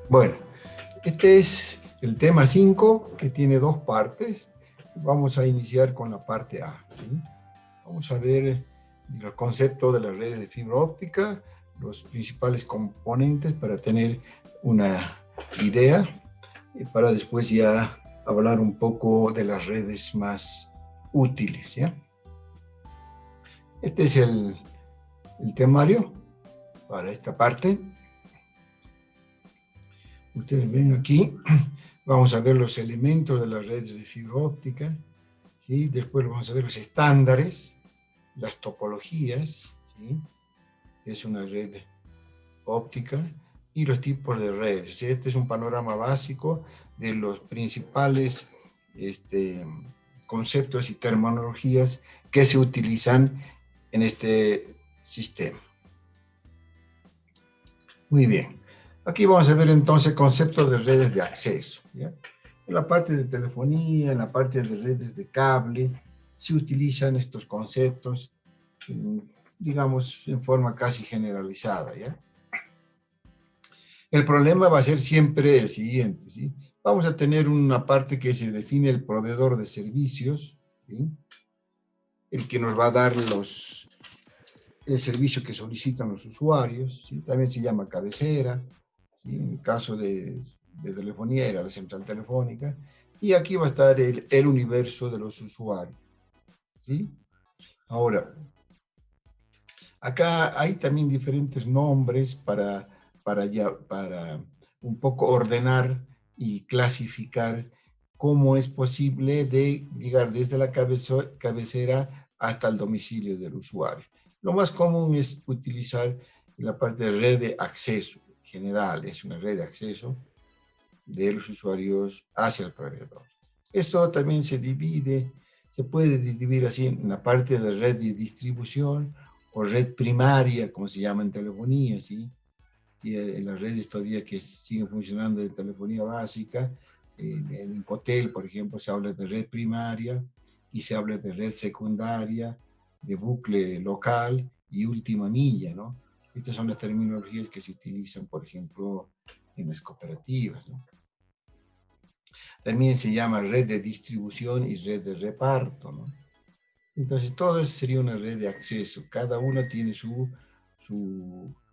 Bueno, este es el tema 5 que tiene dos partes. Vamos a iniciar con la parte A, ¿sí? Vamos a ver el concepto de las redes de fibra óptica, los principales componentes para tener una idea y para después ya hablar un poco de las redes más útiles, ¿ya? Este es el temario para esta parte. Ustedes ven aquí, vamos a ver los elementos de las redes de fibra óptica, ¿sí? Después vamos a ver los estándares, las topologías, ¿sí? Es una red óptica, y los tipos de redes. Este es un panorama básico de los principales conceptos y terminologías que se utilizan en este sistema. Muy bien. Aquí vamos a ver entonces conceptos de redes de acceso, ¿ya? En la parte de telefonía, en la parte de redes de cable, se utilizan estos conceptos, digamos, en forma casi generalizada, ¿ya? El problema va a ser siempre el siguiente, ¿sí? Vamos a tener una parte que se define el proveedor de servicios, ¿sí? El que nos va a dar el servicio que solicitan los usuarios, ¿sí? También se llama cabecera, ¿sí? En el caso de telefonía era la central telefónica, y aquí va a estar el universo de los usuarios, ¿sí? Ahora, acá hay también diferentes nombres para un poco ordenar y clasificar cómo es posible de llegar desde la cabecera hasta el domicilio del usuario. Lo más común es utilizar la parte de red de acceso general, es una red de acceso de los usuarios hacia el proveedor. Esto también se puede dividir así en la parte de red de distribución o red primaria, como se llama en telefonía, ¿sí? Y en las redes todavía que siguen funcionando de telefonía básica, en Incotel, por ejemplo, se habla de red primaria y se habla de red secundaria, de bucle local y última milla, ¿no? Estas son las terminologías que se utilizan, por ejemplo, en las cooperativas, ¿no? También se llama red de distribución y red de reparto, ¿no? Entonces, todo eso sería una red de acceso. Cada uno tiene su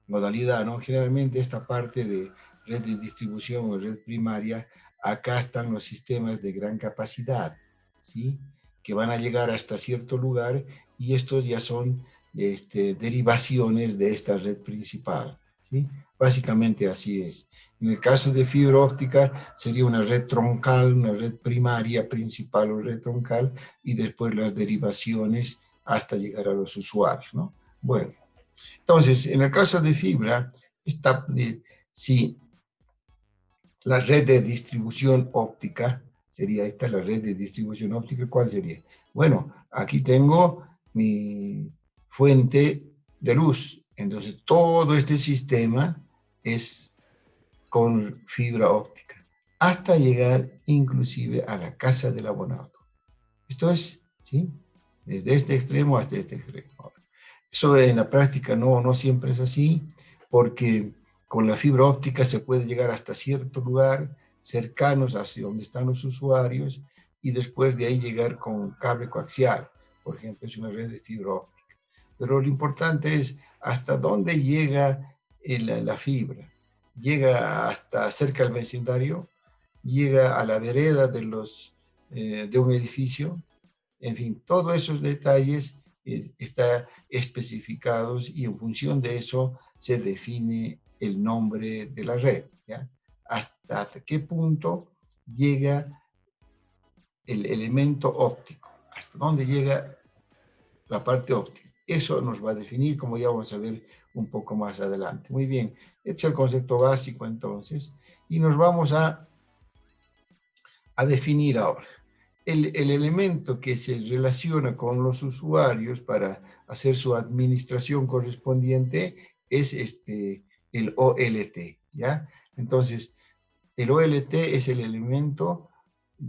modalidad, ¿no? Generalmente esta parte de red de distribución o red primaria, acá están los sistemas de gran capacidad, ¿sí? Que van a llegar hasta cierto lugar, y estos ya son derivaciones de esta red principal, ¿sí? Básicamente así es. En el caso de fibra óptica sería una red troncal, una red primaria principal o red troncal, y después las derivaciones hasta llegar a los usuarios, ¿no? Bueno, entonces, en el caso de fibra, si la red de distribución óptica, sería esta la red de distribución óptica, ¿cuál sería? Bueno, aquí tengo mi fuente de luz, entonces todo este sistema es con fibra óptica, hasta llegar inclusive a la casa del abonado. Esto es, ¿sí? Desde este extremo hasta este extremo. Eso en la práctica no siempre es así, porque con la fibra óptica se puede llegar hasta cierto lugar, cercanos hacia donde están los usuarios, y después de ahí llegar con cable coaxial. Por ejemplo, es una red de fibra óptica. Pero lo importante es hasta dónde llega la fibra. Llega hasta cerca del vecindario, llega a la vereda de un edificio. En fin, todos esos detalles están especificados, y en función de eso se define el nombre de la red, ¿ya? Hasta qué punto llega el elemento óptico, hasta dónde llega la parte óptica. Eso nos va a definir, como ya vamos a ver un poco más adelante. Muy bien, este es el concepto básico entonces, y nos vamos a definir ahora. El elemento que se relaciona con los usuarios para hacer su administración correspondiente es el OLT, ¿ya? Entonces, el OLT es el elemento,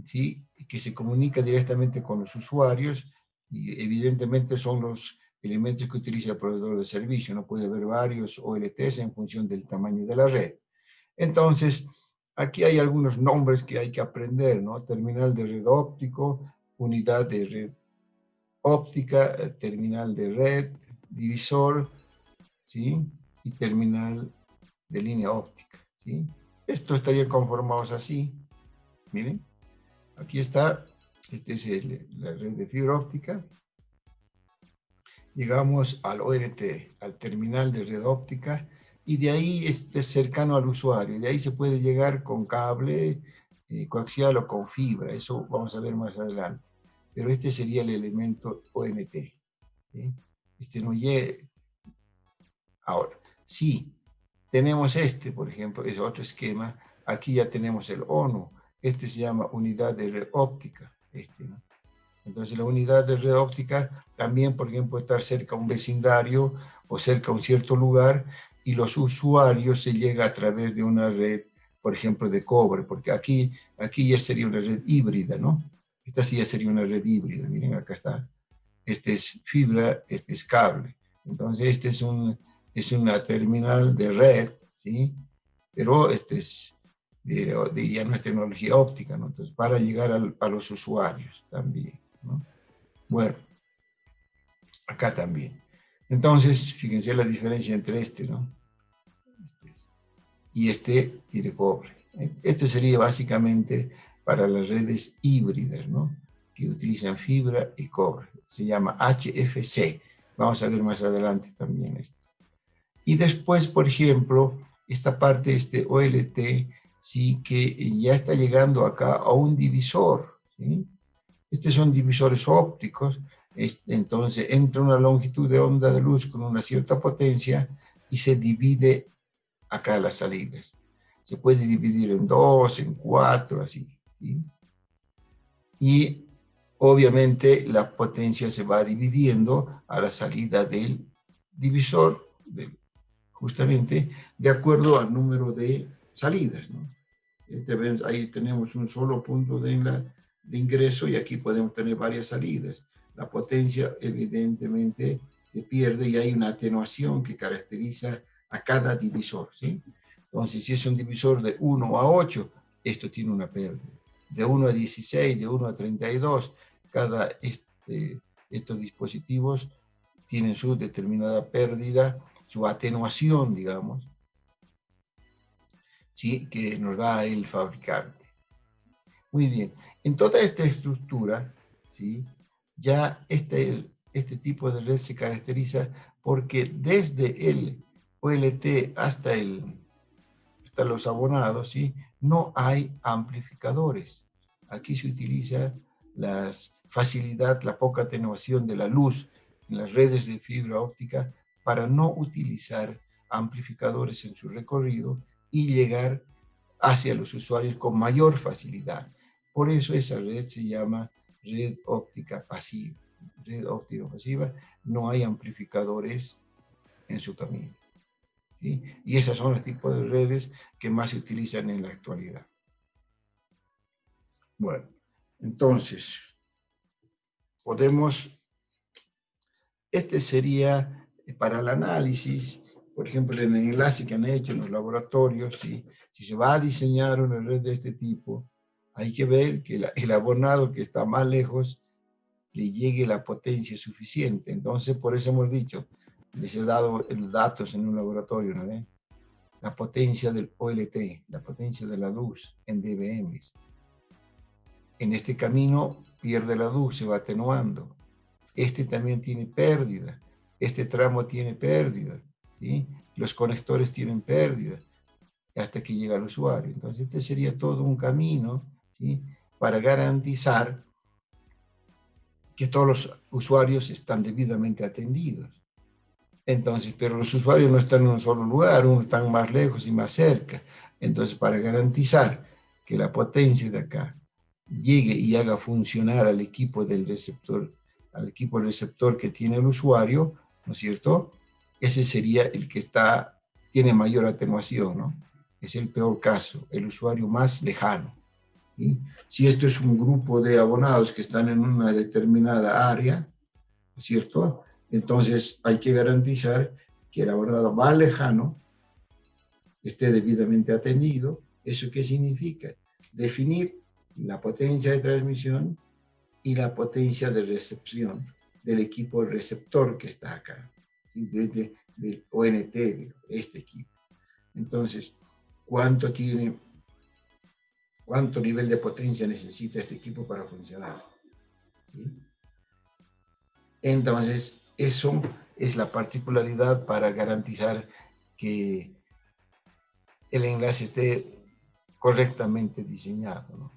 ¿sí?, que se comunica directamente con los usuarios, y evidentemente son los elementos que utiliza el proveedor de servicio. No puede haber varios OLTs en función del tamaño de la red. Entonces, Aquí hay algunos nombres que hay que aprender, ¿no? Terminal de red óptico, unidad de red óptica, terminal de red, divisor, ¿sí? Y terminal de línea óptica, ¿sí? Estos estarían conformados así. Miren, aquí está, este es la red de fibra óptica. Llegamos al ONT, al terminal de red óptica, y de ahí cercano al usuario. De ahí se puede llegar con cable coaxial o con fibra, eso vamos a ver más adelante. Pero este sería el elemento ONT. ¿Sí? Este no llega. Ahora, sí, tenemos por ejemplo, es otro esquema. Aquí ya tenemos el ONU. Este se llama unidad de red óptica. ¿No? Entonces, la unidad de red óptica también, por ejemplo, estar cerca a un vecindario o cerca a un cierto lugar y los usuarios se llega a través de una red, por ejemplo, de cobre, porque aquí ya sería una red híbrida, ¿no? Esta sí ya sería una red híbrida. Miren, acá está. Este es fibra, este es cable. Entonces, es una terminal de red, ¿sí? Pero este es ya no es tecnología óptica, ¿no? Entonces, para llegar a los usuarios también, ¿no? Bueno, acá también. Entonces, fíjense la diferencia entre ¿no? Y este tiene cobre. Este sería básicamente para las redes híbridas, ¿no? Que utilizan fibra y cobre. Se llama HFC. Vamos a ver más adelante también esto. Y después, por ejemplo, esta parte, OLT, sí que ya está llegando acá a un divisor, ¿sí? Estos son divisores ópticos, entonces entra una longitud de onda de luz con una cierta potencia y se divide acá las salidas. Se puede dividir en 2, en 4, así, ¿sí? Y obviamente la potencia se va dividiendo a la salida del divisor, justamente de acuerdo al número de salidas, ¿no? Ahí tenemos un solo punto de ingreso y aquí podemos tener varias salidas. La potencia evidentemente se pierde y hay una atenuación que caracteriza a cada divisor, ¿sí? Entonces, si es un divisor de 1 a 8, esto tiene una pérdida. De 1 a 16, de 1 a 32, cada estos dispositivos tienen su determinada pérdida, su atenuación, digamos, ¿sí? Que nos da el fabricante. Muy bien. En toda esta estructura, ¿sí? Ya este tipo de red se caracteriza porque desde el OLT hasta los abonados, ¿sí? No hay amplificadores. Aquí se utiliza la facilidad, la poca atenuación de la luz en las redes de fibra óptica para no utilizar amplificadores en su recorrido y llegar hacia los usuarios con mayor facilidad. Por eso esa red se llama red óptica pasiva. Red óptica pasiva, no hay amplificadores en su camino. ¿Sí? Y esos son los tipos de redes que más se utilizan en la actualidad. Bueno, entonces, este sería para el análisis, por ejemplo, en el enlace que han hecho en los laboratorios, ¿sí? Si se va a diseñar una red de este tipo, hay que ver que el abonado que está más lejos le llegue la potencia suficiente. Entonces, por eso hemos dicho, les he dado datos en un laboratorio, ¿no? La potencia del OLT, la potencia de la luz en dBm. En este camino pierde la luz, se va atenuando. Este también tiene pérdida. Este tramo tiene pérdida. ¿Sí? Los conectores tienen pérdida hasta que llega al usuario. Entonces, este sería todo un camino, ¿sí? Para garantizar que todos los usuarios están debidamente atendidos. Entonces, pero los usuarios no están en un solo lugar, unos están más lejos y más cerca. Entonces, para garantizar que la potencia de acá llegue y haga funcionar al equipo del receptor, que tiene el usuario, ¿no es cierto? Ese sería el que tiene mayor atenuación, ¿no? Es el peor caso, el usuario más lejano. ¿Sí? Si esto es un grupo de abonados que están en una determinada área, ¿no es cierto? Entonces hay que garantizar que el abonado más lejano esté debidamente atendido ¿Eso qué significa? Definir la potencia de transmisión y la potencia de recepción del equipo receptor que está acá, del ONT, de este equipo. Entonces, ¿cuánto nivel de potencia necesita este equipo para funcionar? ¿Sí? Entonces, eso es la particularidad para garantizar que el enlace esté correctamente diseñado, ¿no?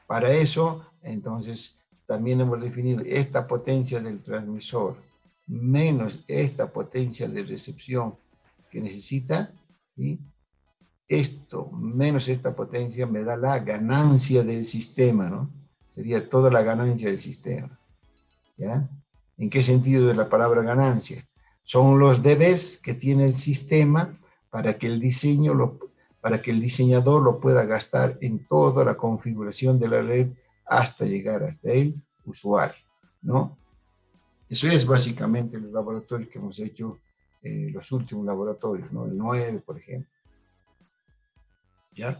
Para eso, entonces, también hemos definido esta potencia del transmisor menos esta potencia de recepción que necesita, ¿sí? Esto menos esta potencia me da la ganancia del sistema, ¿no? Sería toda la ganancia del sistema, ¿ya? ¿En qué sentido de la palabra ganancia? Son los debes que tiene el sistema para que el diseñador lo pueda gastar en toda la configuración de la red hasta llegar hasta el usuario, ¿no? Eso es básicamente los laboratorios que hemos hecho, los últimos laboratorios, ¿no? El 9, por ejemplo. ¿Ya?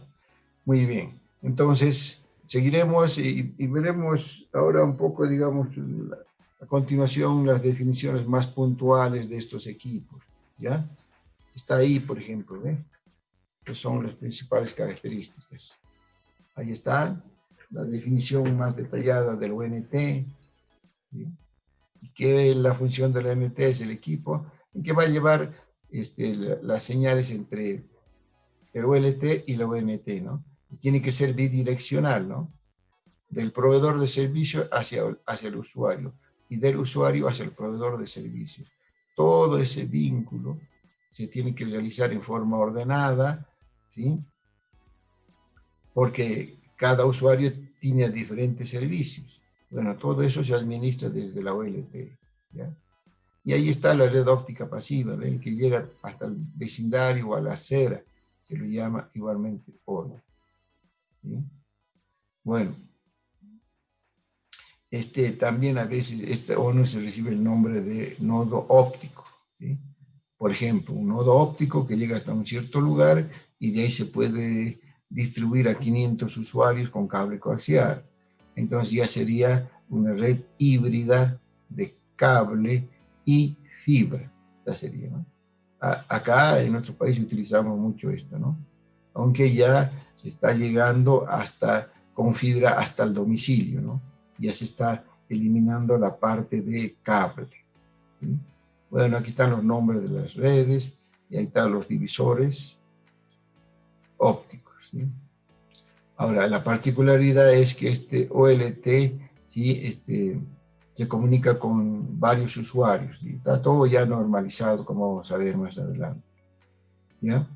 Muy bien. Entonces, seguiremos y veremos ahora un poco, digamos, a continuación las definiciones más puntuales de estos equipos. ¿Ya? Está ahí, por ejemplo, ¿ve? Que son las principales características. Ahí está la definición más detallada del ONT. ¿Sí? Que la función del ONT es el equipo en que va a llevar las señales entre el OLT y la ONT, ¿no? Y tiene que ser bidireccional, ¿no? Del proveedor de servicio hacia el usuario y del usuario hacia el proveedor de servicios. Todo ese vínculo se tiene que realizar en forma ordenada, ¿sí? Porque cada usuario tiene diferentes servicios. Bueno, todo eso se administra desde la OLT, ¿ya? Y ahí está la red óptica pasiva, ¿ven? Que llega hasta el vecindario o a la acera, se lo llama igualmente ONU. ¿Sí? Bueno, también a veces este ONU se recibe el nombre de nodo óptico, ¿sí? Por ejemplo, un nodo óptico que llega hasta un cierto lugar y de ahí se puede distribuir a 500 usuarios con cable coaxial. Entonces ya sería una red híbrida de cable y fibra. Esta sería, ¿no? Acá en nuestro país utilizamos mucho esto, ¿no? Aunque ya se está llegando con fibra hasta el domicilio, ¿no? Ya se está eliminando la parte de cable, ¿sí? Bueno, aquí están los nombres de las redes y ahí están los divisores ópticos, ¿sí? Ahora, la particularidad es que este OLT, ¿sí? Se comunica con varios usuarios, ¿sí? Está todo ya normalizado, como vamos a ver más adelante, ¿ya?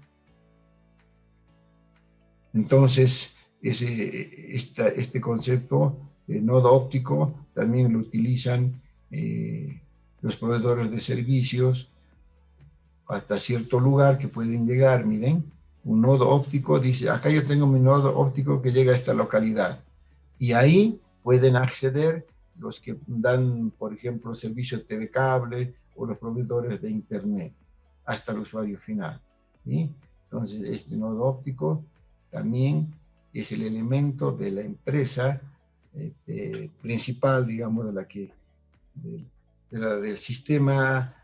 Entonces, este concepto de nodo óptico también lo utilizan los proveedores de servicios hasta cierto lugar que pueden llegar. Miren, un nodo óptico dice, acá yo tengo mi nodo óptico que llega a esta localidad. Y ahí pueden acceder los que dan, por ejemplo, servicio TV cable o los proveedores de internet hasta el usuario final, ¿sí? Entonces, este nodo óptico también es el elemento de la empresa principal, digamos, del sistema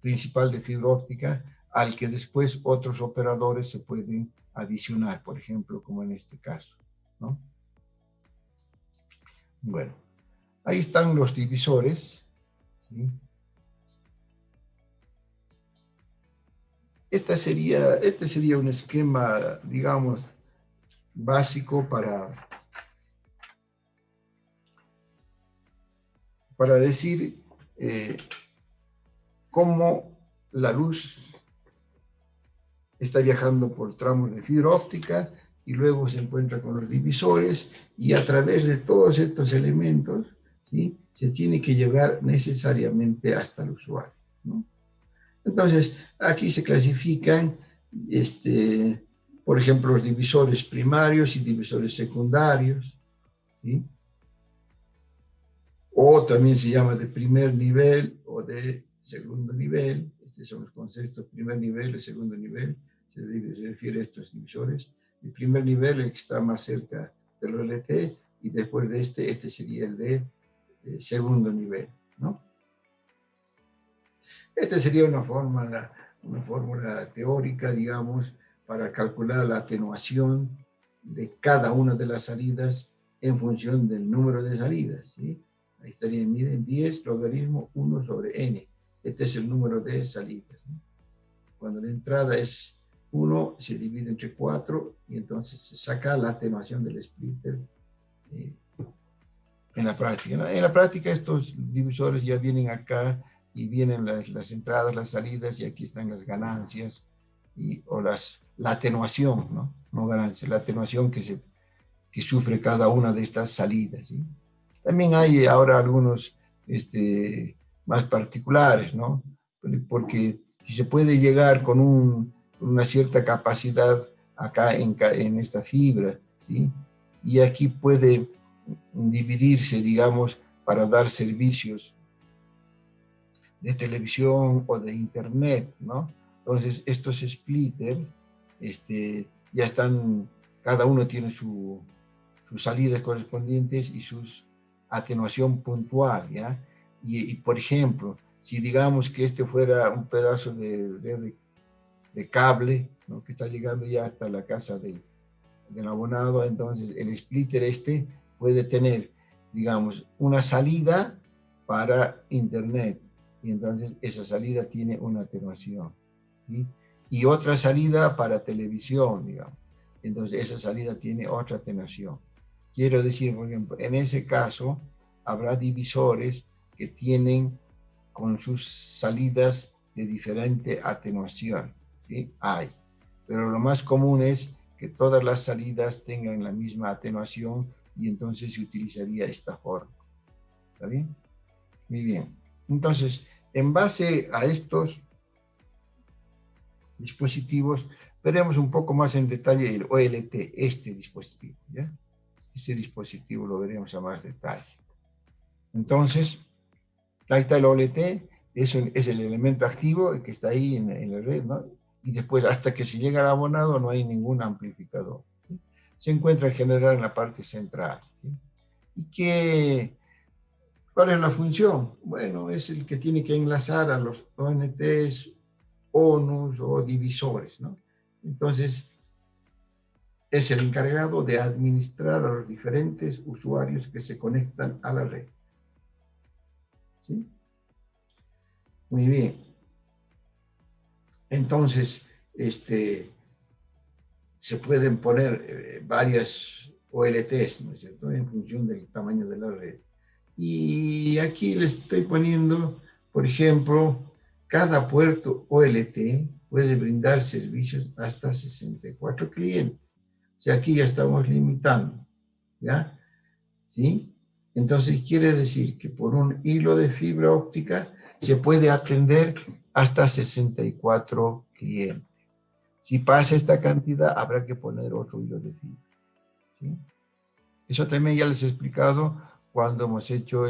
principal de fibra óptica, al que después otros operadores se pueden adicionar, por ejemplo, como en este caso, ¿no? Bueno, ahí están los divisores, ¿sí? Este sería un esquema, digamos, básico para decir cómo la luz está viajando por tramos de fibra óptica y luego se encuentra con los divisores y a través de todos estos elementos, ¿sí? Se tiene que llegar necesariamente hasta el usuario, ¿no? Entonces, aquí se clasifican, por ejemplo, los divisores primarios y divisores secundarios, ¿sí? O también se llama de primer nivel o de segundo nivel. Estos son los conceptos, primer nivel y segundo nivel. Se refiere a estos divisores. el primer nivel, el que está más cerca del OLT, y después de este sería el de segundo nivel, ¿no? Esta sería una fórmula teórica, digamos, para calcular la atenuación de cada una de las salidas en función del número de salidas, ¿sí? Ahí estaría, miren, 10 logaritmo 1 sobre n. Este es el número de salidas, ¿no? Cuando la entrada es 1, se divide entre 4 y entonces se saca la atenuación del splitter eh, en la práctica, ¿no? En la práctica estos divisores ya vienen acá y vienen las entradas, las salidas, y aquí están las ganancias o la atenuación, ¿no? No ganancias, la atenuación que sufre cada una de estas salidas, ¿sí? También hay ahora algunos más particulares, ¿no? Porque si se puede llegar con una cierta capacidad acá en esta fibra, ¿sí? Y aquí puede dividirse, digamos, para dar servicios de televisión o de internet, ¿no? Entonces, estos splitters ya están, cada uno tiene sus salidas correspondientes y su atenuación puntual, ¿ya? Y, por ejemplo, si digamos que este fuera un pedazo de cable, ¿no? Que está llegando ya hasta la casa del abonado, entonces el splitter puede tener, digamos, una salida para internet, y entonces esa salida tiene una atenuación, ¿sí? Y otra salida para televisión, digamos, entonces esa salida tiene otra atenuación. Quiero decir, por ejemplo, en ese caso habrá divisores que tienen con sus salidas de diferente atenuación, ¿sí? Hay, pero lo más común es que todas las salidas tengan la misma atenuación, y entonces se utilizaría esta forma. ¿Está bien? Muy bien. Entonces, en base a estos dispositivos, veremos un poco más en detalle el OLT, este dispositivo, ¿ya? Este dispositivo lo veremos a más detalle. Entonces, ahí está el OLT, es el elemento activo que está ahí en la red, ¿no? Y después, hasta que se llega al abonado, no hay ningún amplificador, ¿sí? Se encuentra en general en la parte central, ¿sí? ¿Y cuál es la función? Bueno, es el que tiene que enlazar a los ONTs, ONUs o divisores, ¿no? Entonces, es el encargado de administrar a los diferentes usuarios que se conectan a la red, ¿sí? Muy bien. Entonces, se pueden poner varias OLTs, ¿no es cierto?, en función del tamaño de la red. Y aquí les estoy poniendo, por ejemplo, cada puerto OLT puede brindar servicios hasta 64 clientes. O sea, aquí ya estamos limitando, ¿ya? ¿Sí? Entonces quiere decir que por un hilo de fibra óptica se puede atender hasta 64 clientes. Si pasa esta cantidad, habrá que poner otro hilo de fibra, ¿sí? Eso también ya les he explicado cuando hemos hecho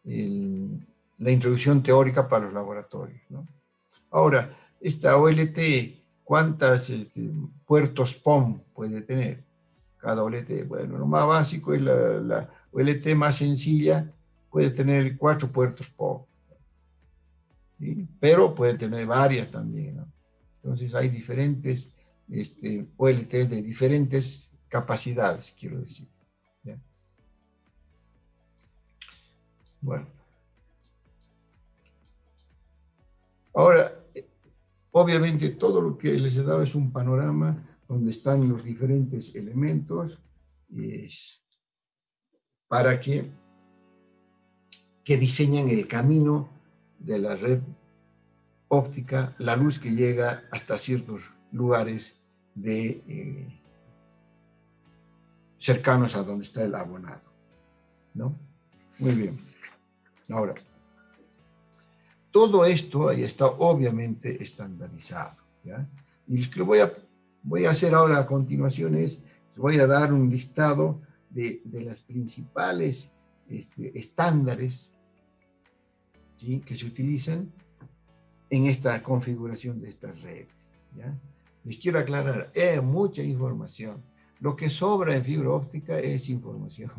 la introducción teórica para los laboratorios, ¿no? Ahora, esta OLT, ¿cuántos puertos POM puede tener cada OLT? Bueno, lo más básico es la OLT más sencilla, puede tener 4 puertos POM, ¿sí? Pero puede tener varias también, ¿no? Entonces hay diferentes OLTs de diferentes capacidades, quiero decir, ¿ya? Bueno, ahora, obviamente todo lo que les he dado es un panorama donde están los diferentes elementos para que diseñan el camino de la red óptica, la luz que llega hasta ciertos lugares cercanos a donde está el abonado, ¿no? Muy bien. Ahora, todo esto ahí está obviamente estandarizado, ¿ya? Y lo que voy a hacer ahora a continuación es, les voy a dar un listado de las principales estándares, ¿sí?, que se utilizan en esta configuración de estas redes, ¿ya? Les quiero aclarar, es mucha información. Lo que sobra en fibra óptica es información.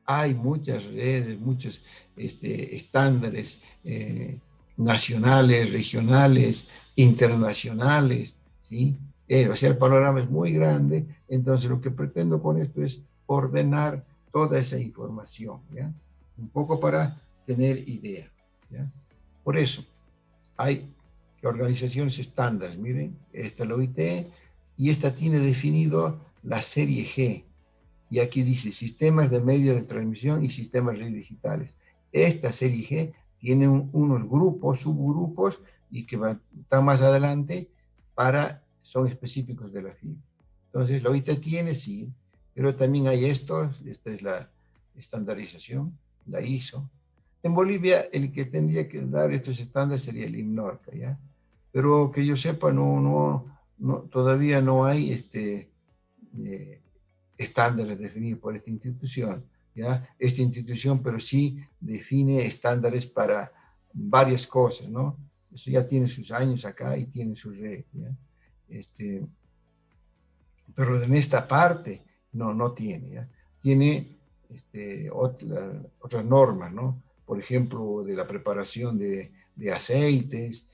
Hay muchas redes, muchos estándares nacionales, regionales, internacionales, ¿sí? O sea, el panorama es muy grande, entonces lo que pretendo con esto es ordenar toda esa información, ¿ya? Un poco para tener idea, ¿ya? Por eso, hay organizaciones estándares, miren, esta es la OIT, y esta tiene definido la serie G, y aquí dice sistemas de medios de transmisión y sistemas redes digitales. Esta serie G tiene unos grupos, subgrupos, y que están más adelante son específicos de la fibra. Entonces, la OIT tiene, sí, pero también hay estos, esta es la estandarización, la ISO. En Bolivia, el que tendría que dar estos estándares sería el INNORCA, ¿ya? Pero que yo sepa, todavía no hay estándares definidos por esta institución, ¿ya? Esta institución, pero sí define estándares para varias cosas, ¿no? Eso ya tiene sus años acá y tiene su red, ¿ya? Pero en esta parte no tiene, ¿ya? Tiene otras normas, ¿no? Por ejemplo, de la preparación de aceites,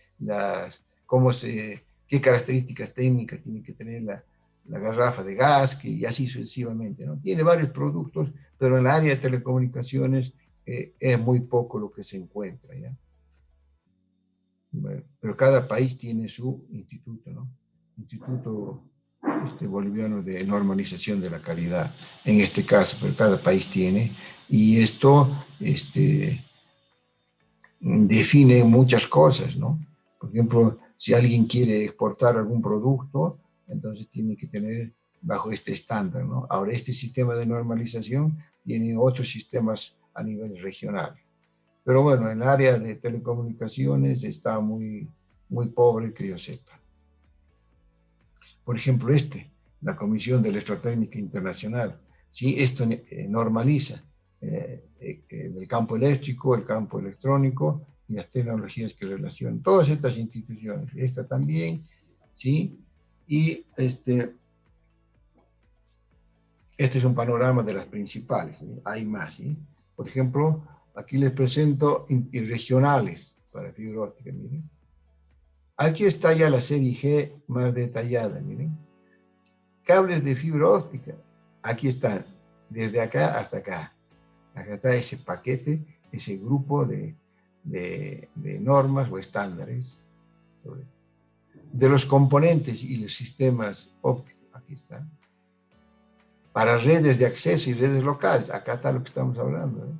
qué características técnicas tiene que tener la garrafa de gas, y así sucesivamente, ¿no? Tiene varios productos, pero en el área de telecomunicaciones es muy poco lo que se encuentra, ¿ya? Bueno, pero cada país tiene su instituto, ¿no? Instituto boliviano de normalización de la calidad, en este caso, pero cada país tiene, y esto define muchas cosas, ¿no? Por ejemplo, si alguien quiere exportar algún producto, entonces tiene que tener bajo este estándar, ¿no? Ahora, este sistema de normalización tiene otros sistemas a nivel regional. Pero bueno, en el área de telecomunicaciones está muy pobre, que yo sepa. Por ejemplo, la Comisión de Electrotécnica Internacional, ¿sí? Esto normaliza el campo eléctrico, el campo electrónico y las tecnologías que relacionan. Todas estas instituciones, esta también, ¿sí? Y este es un panorama de las principales, ¿sí? Hay más, ¿sí? Por ejemplo, aquí les presento regionales para fibra óptica, miren. Aquí está ya la serie G más detallada, miren. Cables de fibra óptica, aquí están, desde acá hasta acá. Acá está ese paquete, ese grupo de normas o estándares de los componentes y los sistemas ópticos. Aquí está. Para redes de acceso y redes locales, acá está lo que estamos hablando, ¿eh?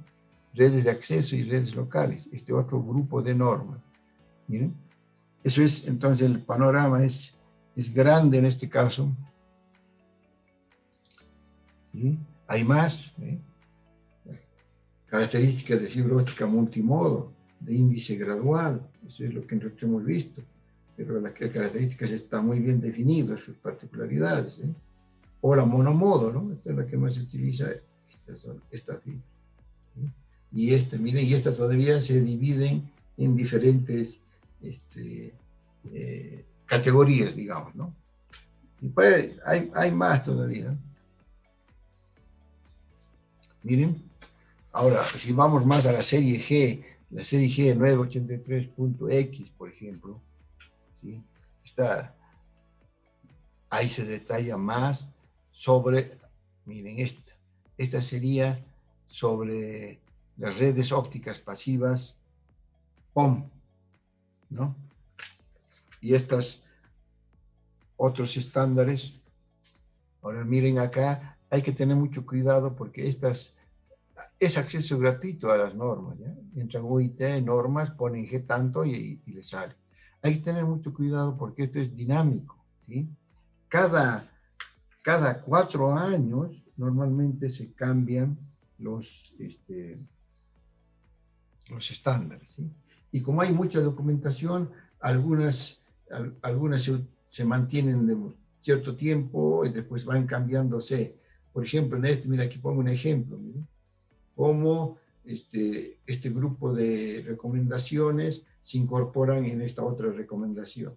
Redes de acceso y redes locales, este otro grupo de normas. Miren, eso es, entonces el panorama es grande en este caso. ¿Sí? Hay más, ¿eh? Características de fibra óptica multimodo, de índice gradual, eso es lo que nosotros hemos visto, pero las características están muy bien definidas, sus particularidades, ¿eh? O la monomodo, ¿no? Esta es la que más se utiliza, esta fibra, ¿sí? Y miren, y esta todavía se dividen en diferentes categorías, digamos, ¿no? Y pues hay más todavía. Miren, ahora, si vamos más a la serie G, la serie G 983.x, por ejemplo, ¿sí? Ahí se detalla más sobre, miren esta sería sobre las redes ópticas pasivas POM, ¿no? Y estos otros estándares, ahora miren acá, hay que tener mucho cuidado porque es acceso gratuito a las normas, ¿ya? Entran UIT, normas, ponen G tanto y le sale. Hay que tener mucho cuidado porque esto es dinámico, ¿sí? Cada 4 años normalmente se cambian los estándares, ¿sí? Y como hay mucha documentación, algunas se mantienen de cierto tiempo y después van cambiándose. Por ejemplo, mira, aquí pongo un ejemplo, miren, cómo este grupo de recomendaciones se incorporan en esta otra recomendación.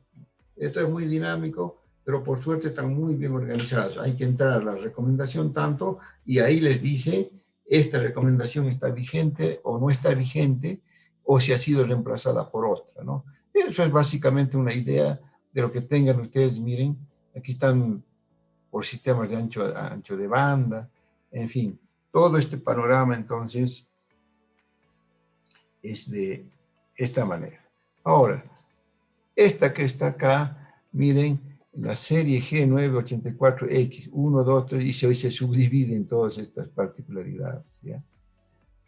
Esto es muy dinámico, pero por suerte están muy bien organizados. Hay que entrar a la recomendación tanto y ahí les dice, esta recomendación está vigente o no está vigente, o si ha sido reemplazada por otra, ¿no? Eso es básicamente una idea de lo que tengan ustedes. Miren, aquí están por sistemas de ancho de banda, en fin, todo este panorama entonces es de esta manera. Ahora, esta que está acá, miren, la serie G984X, 1, 2, 3, y hoy se subdivide en todas estas particularidades, ¿ya?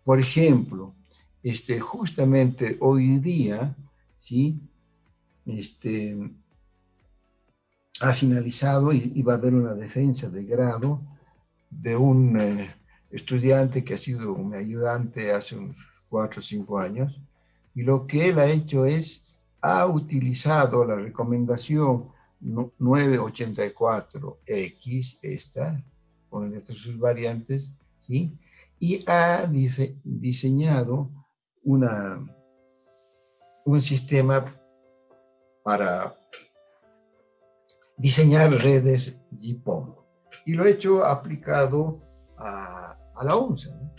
Por ejemplo, justamente hoy día, ¿sí? Ha finalizado y va a haber una defensa de grado de un estudiante que ha sido un ayudante hace unos 4 o 5 años, y lo que él ha hecho es, ha utilizado la recomendación 984X, esta, con sus variantes, ¿sí? Y ha diseñado un sistema para diseñar redes GPON. Y lo he hecho aplicado a la ONCE, ¿no?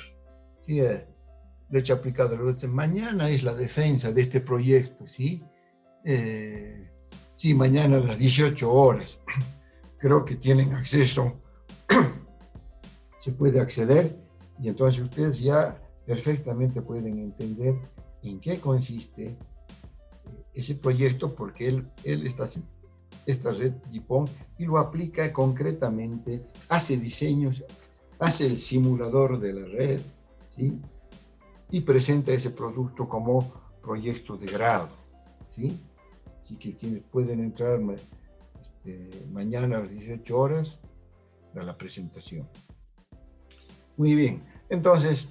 Sí, lo he hecho aplicado a la ONCE. Mañana es la defensa de este proyecto, ¿sí? Sí, mañana a las 18 horas. Creo que tienen acceso, se puede acceder, y entonces ustedes ya perfectamente pueden entender en qué consiste ese proyecto, porque él está haciendo esta red GPON y lo aplica concretamente, hace diseños, hace el simulador de la red, ¿sí? Y presenta ese producto como proyecto de grado, ¿sí? Así que quienes pueden entrar mañana a las 18 horas a la presentación. Muy bien, entonces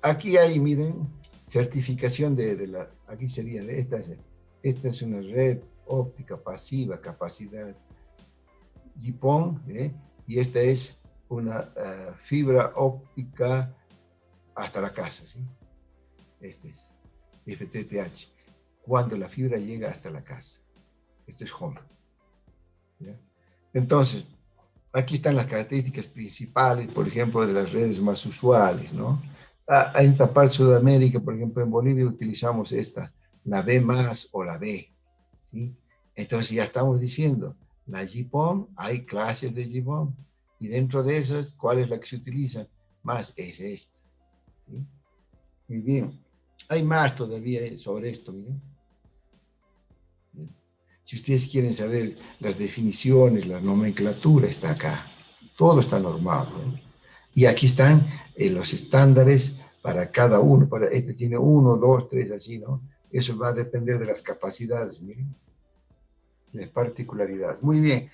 aquí hay, miren, certificación aquí sería, esta es una red óptica pasiva, capacidad GPON, y esta es una fibra óptica hasta la casa, ¿sí? Este es FTTH, cuando la fibra llega hasta la casa. Esto es home, ¿ya? Entonces, aquí están las características principales, por ejemplo, de las redes más usuales, ¿no? En esta parte de Sudamérica, por ejemplo, en Bolivia utilizamos esta, la B más o la B, ¿sí? Entonces ya estamos diciendo, la GPON, hay clases de GPON, y dentro de esas, ¿cuál es la que se utiliza? Más es esta, ¿sí? Muy bien. Hay más todavía sobre esto, miren. Si ustedes quieren saber las definiciones, la nomenclatura, está acá. Todo está normado, ¿no? Y aquí están los estándares para cada uno. Este tiene 1, 2, 3, así, ¿no? Eso va a depender de las capacidades, miren. De particularidades. Muy bien.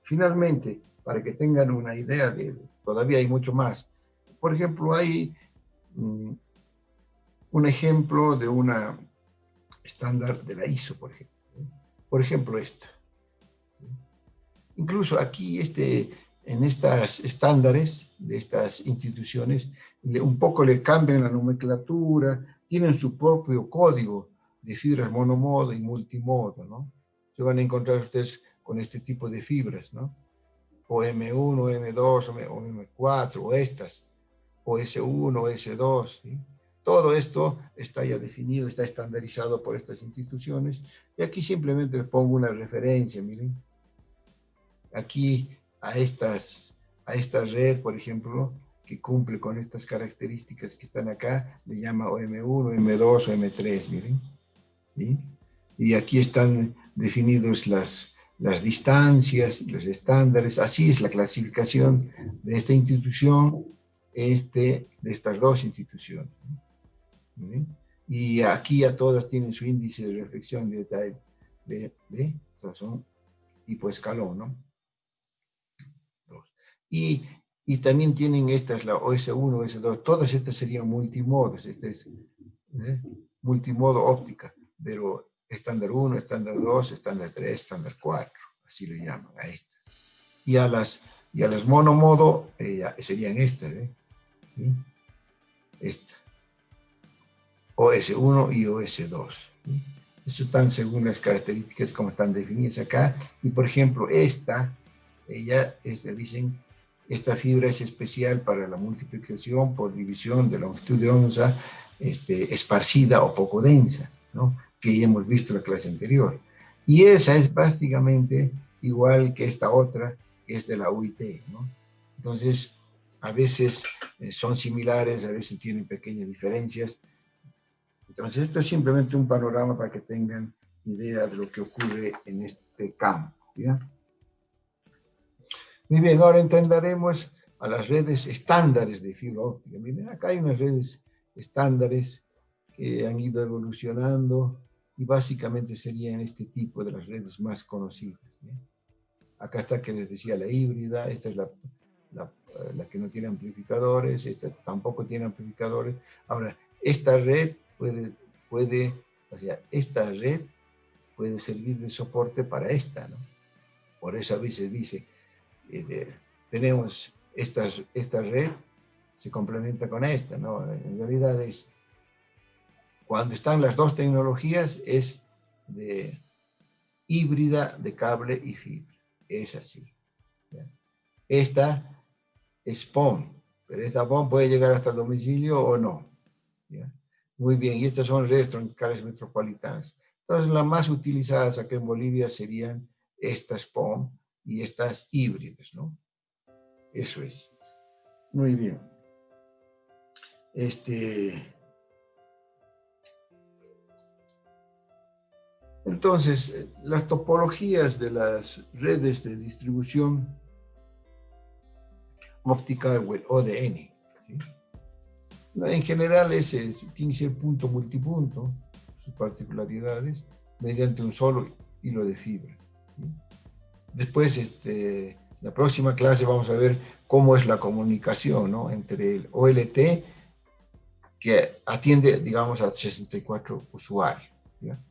Finalmente, para que tengan una idea todavía hay mucho más. Por ejemplo, hay un ejemplo de una estándar de la ISO, por ejemplo. Por ejemplo, esta. Incluso aquí, en estas estándares de estas instituciones, un poco le cambian la nomenclatura, tienen su propio código de fibras monomodo y multimodo, ¿no? Se van a encontrar ustedes con este tipo de fibras, ¿no? O M1, M2, o M4, o estas, o S1, o S2, ¿sí? Todo esto está ya definido, está estandarizado por estas instituciones, y aquí simplemente les pongo una referencia, miren. Aquí a esta red, por ejemplo, que cumple con estas características que están acá, le llama M1, M2 o M3, miren, ¿sí? Y aquí están definidos las distancias, los estándares. Así es la clasificación de esta institución, de estas dos instituciones, ¿sí? Y aquí a todas tienen su índice de reflexión de detalle estos son tipo escalón, ¿no? Y también tienen estas, la OS1, OS2, todas estas serían multimodos. Este es multimodo óptica, pero estándar 1, estándar 2, estándar 3, estándar 4, así lo llaman a estas. Y a las monomodo serían estas, ¿sí? Esta, OS1 y OS2, ¿sí? Eso están según las características como están definidas acá. Y por ejemplo, esta, dicen, esta fibra es especial para la multiplicación por división de longitud de onza esparcida o poco densa, ¿no? Que ya hemos visto en la clase anterior. Y esa es básicamente igual que esta otra, que es de la UIT, ¿no? Entonces, a veces son similares, a veces tienen pequeñas diferencias. Entonces, esto es simplemente un panorama para que tengan idea de lo que ocurre en este campo, ¿ya? Muy bien, ahora entenderemos a las redes estándares de fibra óptica. Miren, acá hay unas redes estándares que han ido evolucionando y básicamente serían este tipo de las redes más conocidas, ¿ya? Acá está que les decía la híbrida, esta es la que no tiene amplificadores, esta tampoco tiene amplificadores. Ahora, esta red esta red puede servir de soporte para esta, ¿no? Por eso a veces dice, tenemos esta red, se complementa con esta, ¿no? En realidad es, cuando están las dos tecnologías, es de híbrida de cable y fibra. Es así, ¿ya? Esta es POM, pero esta POM puede llegar hasta el domicilio o no, ¿ya? Muy bien, y estas son redes troncales metropolitanas. Entonces, las más utilizadas aquí en Bolivia serían estas POM y estas híbridas, ¿no? Eso es. Muy bien. Entonces, las topologías de las redes de distribución óptica o el ODN, ¿sí? En general, tiene que ser punto multipunto, sus particularidades, mediante un solo hilo de fibra, ¿sí? Después, la próxima clase vamos a ver cómo es la comunicación, ¿no? Entre el OLT, que atiende, digamos, a 64 usuarios, ¿ya?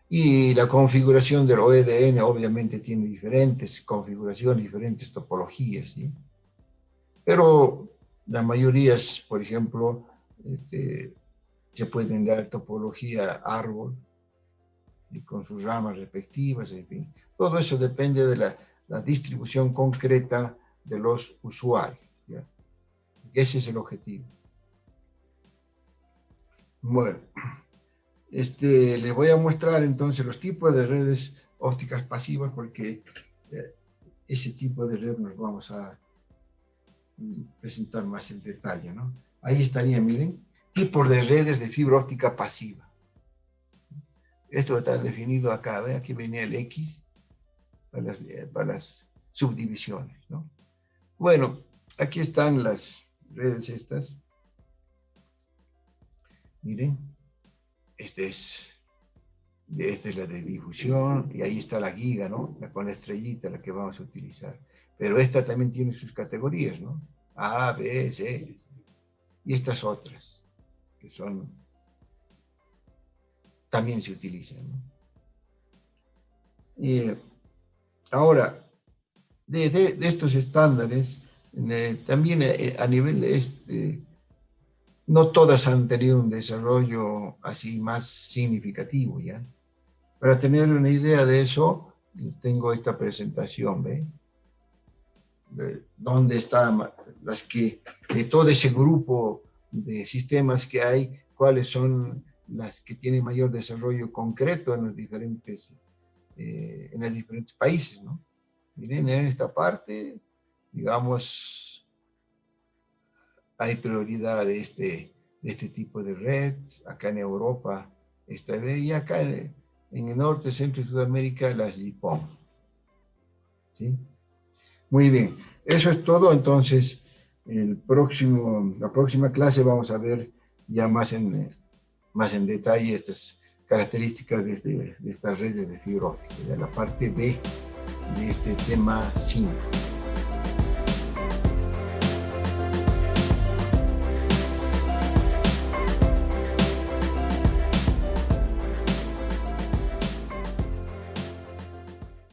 Y la configuración del OEDN obviamente tiene diferentes configuraciones, diferentes topologías, ¿sí? Pero la mayoría, por ejemplo, se pueden dar topología árbol y con sus ramas respectivas, en fin. Todo eso depende de la distribución concreta de los usuarios, ¿ya? Ese es el objetivo. Bueno, les voy a mostrar entonces los tipos de redes ópticas pasivas, porque ese tipo de red nos vamos a presentar más en detalle, ¿no? Ahí estaría, miren, tipos de redes de fibra óptica pasiva. Esto está definido acá, ¿ve? Aquí venía el X para las subdivisiones, ¿no? Bueno, aquí están las redes estas. Miren, esta es la de difusión, y ahí está la giga, ¿no? Con la estrellita, la que vamos a utilizar. Pero esta también tiene sus categorías, ¿no? A, B, C, y estas otras, que también se utilizan, ¿no? Y ahora, de estos estándares, también a nivel, no todas han tenido un desarrollo así más significativo, ¿ya? Para tener una idea de eso, tengo esta presentación, ¿ve? Donde están de todo ese grupo de sistemas que hay, cuáles son las que tienen mayor desarrollo concreto en los diferentes países, ¿no? Miren, en esta parte, digamos, hay prioridad de este tipo de red. Acá en Europa está, y acá en el norte, centro y Sudamérica, las GPON, ¿sí? Muy bien, eso es todo. Entonces, la próxima clase vamos a ver ya más en detalle estas características de estas redes de fibra óptica, de la parte B de este tema 5.